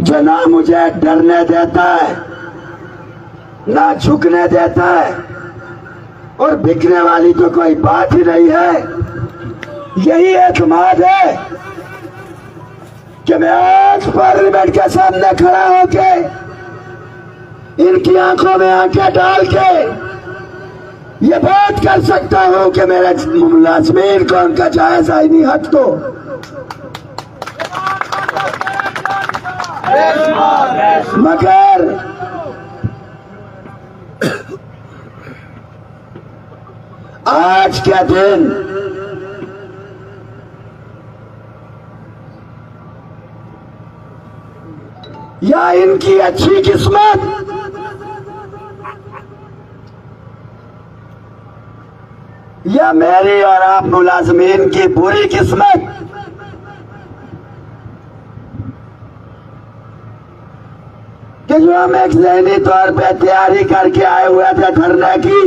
जो ना मुझे डरने देता है, ना झुकने देता है, और बिकने वाली तो कोई बात ही नहीं है। यही एतमाद है कि मैं आज पार्लियामेंट के सामने खड़ा होके इनकी आंखों में आंखें डाल के ये बात कर सकता हूं कि मेरे मुलाजमीन को उनका जायज आईनी हक दो। मगर आज के दिन या इनकी अच्छी किस्मत या मेरी और आप मुलाजमीन की बुरी किस्मत कि जो हम एक ज़हनी तौर पे तैयारी करके आए हुए थे धरने की,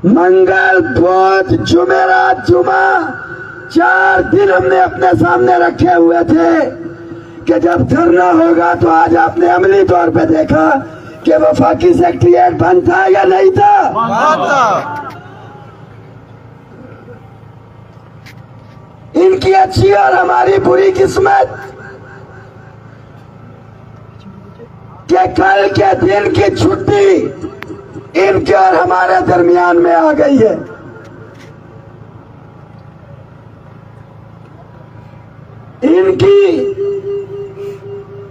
मंगल बुध जुमेरात जुमा 4 दिन हमने अपने सामने रखे हुए थे कि जब धरना होगा तो आज आपने अमली तौर पे देखा कि वफाकी सेक्रेटेरिएट बंद था या नहीं था। इनकी अच्छी और हमारी बुरी किस्मत कि कल के दिन की छुट्टी इनके और हमारे दरमियान में आ गई है। इनकी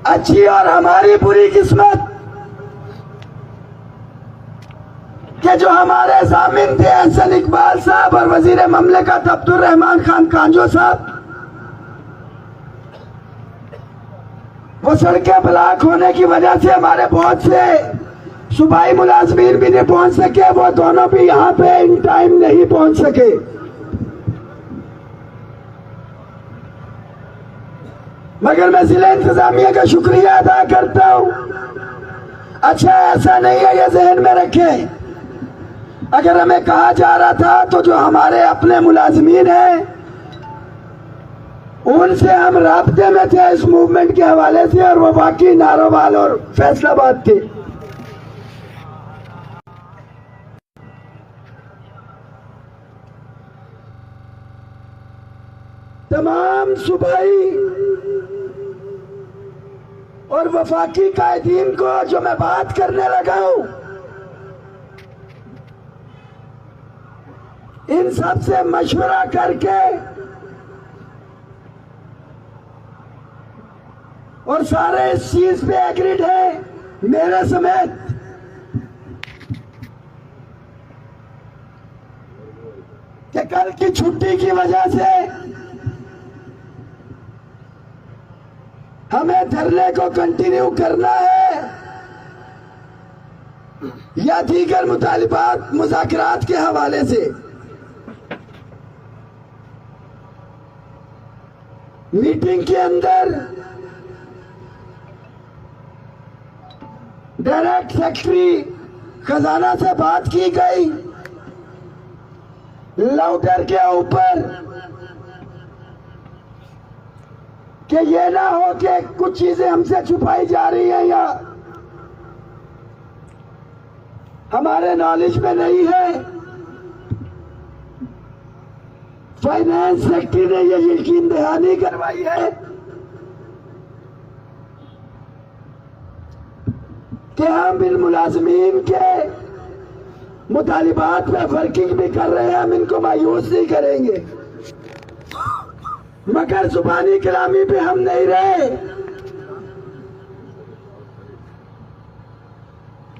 अच्छी और हमारी बुरी किस्मत कि जो हमारे जामिन थे एहसन इकबाल साहब और वजीर ममलिकत अब्दुल रहमान खान कांजो साहब, वो सड़कें ब्लॉक होने की वजह से हमारे बहुत से सूबाई मुलाजमीन भी नहीं पहुंच सके। वो दोनों भी यहाँ पे इन टाइम नहीं पहुंच सके। मगर मैं जिला इंतजामिया का शुक्रिया अदा करता हूँ। अच्छा, ऐसा नहीं है, ये जहन में रखें, अगर हमें कहा जा रहा था तो जो हमारे अपने मुलाजमीन हैं उनसे हम राब्ते में थे इस मूवमेंट के हवाले से, और वो बाकी नारोवाल और फैसलाबाद थे। तमाम सूबाई और वफाकी कायदीन को जो मैं बात करने लगा हूं, इन सब से मशवरा करके और सारे इस चीज पे एग्रीड है मेरे समेत, कि कल की छुट्टी की वजह से हमें धरने को कंटिन्यू करना है या दीगर मुतालिबात मुज़ाकरात के हवाले से। मीटिंग के अंदर डायरेक्ट सेक्रेटरी खजाना से बात की गई, लाउडर के ऊपर, कि ये ना हो कि कुछ चीजें हमसे छुपाई जा रही हैं या हमारे नॉलेज में नहीं है। फाइनेंस सेक्रेटरी ने ये यकीन दहानी करवाई है कि हम इन मुलाजमीन के मुतालिबात में वर्किंग भी कर रहे हैं, हम इनको मायूस नहीं करेंगे। मगर जुबानी कलामी पे हम नहीं रहे।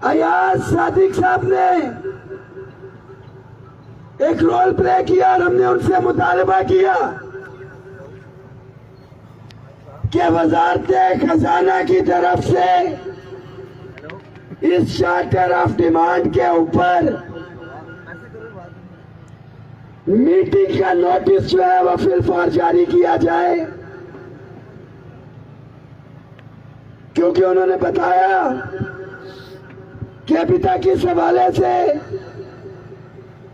अयाज सादिक साहब ने एक रोल प्ले किया और हमने उनसे मुतालबा किया कि वजारत खजाना की तरफ से इस चार्टर ऑफ डिमांड के ऊपर मीटिंग का नोटिस जो है वह फिलहाल जारी किया जाए, क्योंकि उन्होंने बताया कि अभी तक इस हवाले से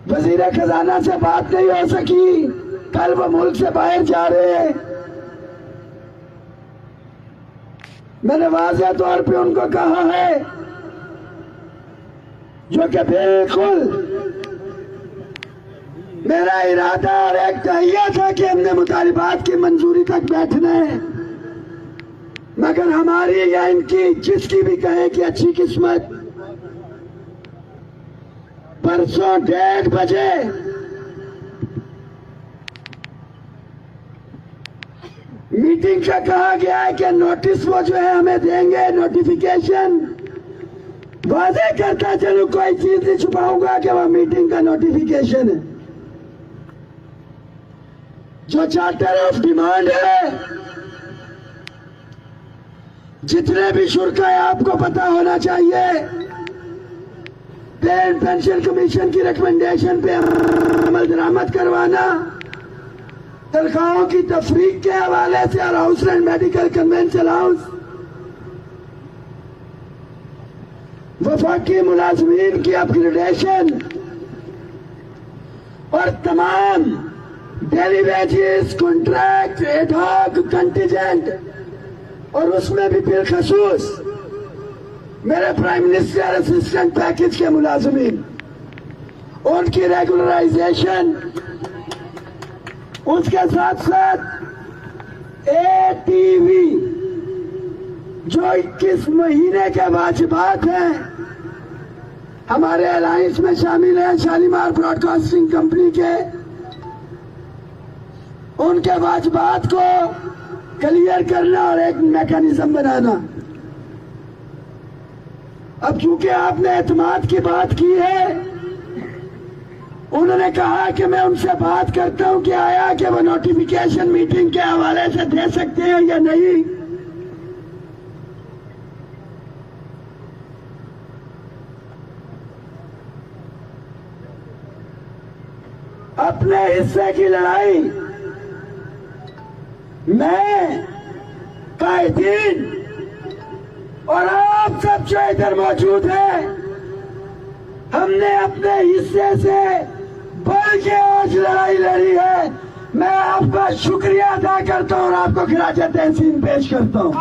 वजीर खजाना से बात नहीं हो सकी। कल वो मुल्क से बाहर जा रहे हैं। मैंने वाज़ेह तौर पे उनको कहा है, जो कि बिल्कुल मेरा इरादा और एक तहिया था कि हमने मुतालिबात की मंजूरी तक बैठना है, मगर हमारी या इनकी जिसकी भी कहे कि अच्छी किस्मत, परसों 1:30 बजे मीटिंग का कहा गया है कि नोटिस वो जो है हमें देंगे, नोटिफिकेशन। वाज़ेह करता चलूं, कोई चीज नहीं छुपाऊंगा कि वह मीटिंग का नोटिफिकेशन है। जो चार्टर ऑफ डिमांड है, जितने भी शुल्क है आपको पता होना चाहिए, पे एंड पेंशन कमीशन की रिकमेंडेशन पे अमल दरामद करवाना, तनख्वाहों की तफरीक के हवाले से और house and medical convince allowance, वफाकी मुलाजमीन की अपग्रेडेशन और तमाम daily wages, contract, ad hoc, contingent, और उसमें भी बिलखसूस मेरे प्राइम मिनिस्टर असिस्टेंट पैकेज के मुलाजमीन, उनकी रेगुलराइजेशन, उसके साथ साथ एटीवी जो 21 महीने के वाजिबात हैं, हमारे अलायंस में शामिल है शालीमार ब्रॉडकास्टिंग कंपनी के, उनके वाजिबात को क्लियर करना और एक मैकेनिज्म बनाना। अब चूंकि आपने एतमाद की बात की है, उन्होंने कहा कि मैं उनसे बात करता हूं कि आया कि वो नोटिफिकेशन मीटिंग के हवाले से दे सकते हैं या नहीं। अपने हिस्से की लड़ाई मैं, कायदीन और आप सब जो इधर मौजूद हैं, हमने अपने हिस्से से बढ़ के आज लड़ाई लड़ी है। मैं आपका शुक्रिया अदा करता हूं और आपको खिराज तहसीन पेश करता हूं।